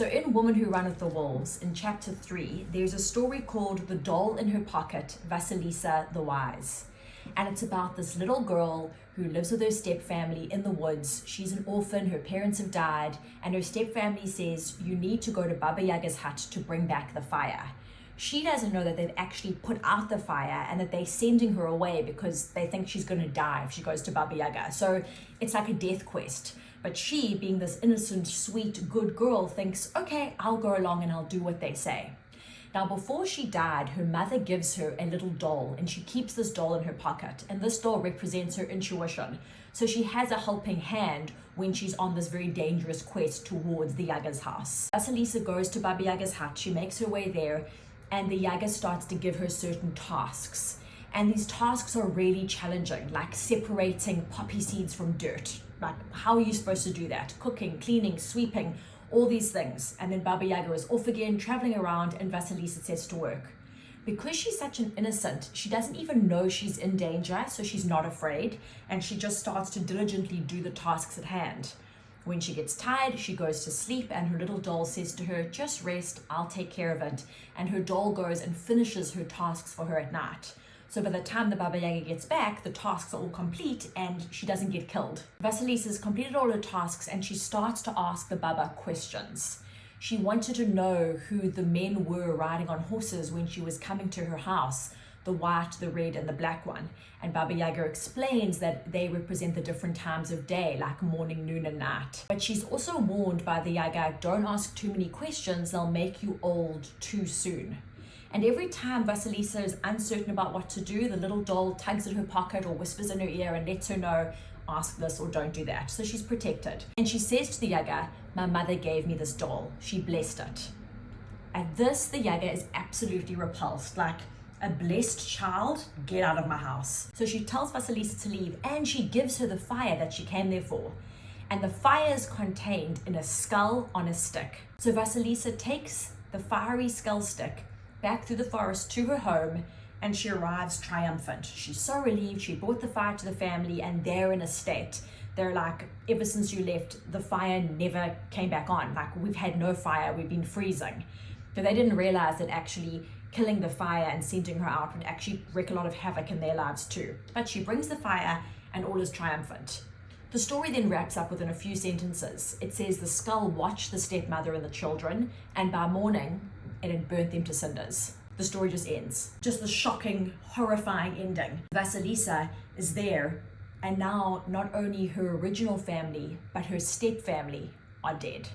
So in Woman Who Runneth the Wolves, in chapter 3, there's a story called The Doll in Her Pocket, Vasilisa the Wise. And it's about this little girl who lives with her stepfamily in the woods. She's an orphan, her parents have died, and her stepfamily says, you need to go to Baba Yaga's hut to bring back the fire. She doesn't know that they've actually put out the fire and that they're sending her away because they think she's going to die if she goes to Baba Yaga. So it's like a death quest. But she, being this innocent, sweet, good girl, thinks, okay, I'll go along and I'll do what they say. Now, before she died, her mother gives her a little doll, and she keeps this doll in her pocket. And this doll represents her intuition. So she has a helping hand when she's on this very dangerous quest towards the Yaga's house. Vasilisa goes to Baba Yaga's hut. She makes her way there, and the Yaga starts to give her certain tasks. And these tasks are really challenging, like separating poppy seeds from dirt. Like, how are you supposed to do that? Cooking, cleaning, sweeping, all these things. And then Baba Yaga is off again, traveling around, and Vasilisa sets to work. Because she's such an innocent, she doesn't even know she's in danger, so she's not afraid, and she just starts to diligently do the tasks at hand. When she gets tired, she goes to sleep, and her little doll says to her, just rest, I'll take care of it. And her doll goes and finishes her tasks for her at night. So by the time the Baba Yaga gets back, the tasks are all complete and she doesn't get killed. Vasilisa's completed all her tasks and she starts to ask the Baba questions. She wanted to know who the men were riding on horses when she was coming to her house, the white, the red, and the black one. And Baba Yaga explains that they represent the different times of day, like morning, noon, and night. But she's also warned by the Yaga, don't ask too many questions, they'll make you old too soon. And every time Vasilisa is uncertain about what to do, the little doll tugs at her pocket or whispers in her ear and lets her know, ask this or don't do that. So she's protected. And she says to the Yaga, my mother gave me this doll. She blessed it. At this, the Yaga is absolutely repulsed. Like, a blessed child, get out of my house. So she tells Vasilisa to leave and she gives her the fire that she came there for. And the fire is contained in a skull on a stick. So Vasilisa takes the fiery skull stick back through the forest to her home, and she arrives triumphant. She's so relieved. She brought the fire to the family, and they're in a state. They're like, ever since you left, the fire never came back on. Like, we've had no fire, we've been freezing. But they didn't realize that actually killing the fire and sending her out would actually wreak a lot of havoc in their lives too. But she brings the fire, and all is triumphant. The story then wraps up within a few sentences. It says the skull watched the stepmother and the children, and by morning, it had burnt them to cinders. The story just ends. Just the shocking, horrifying ending. Vasilisa is there, and now not only her original family, but her step family are dead.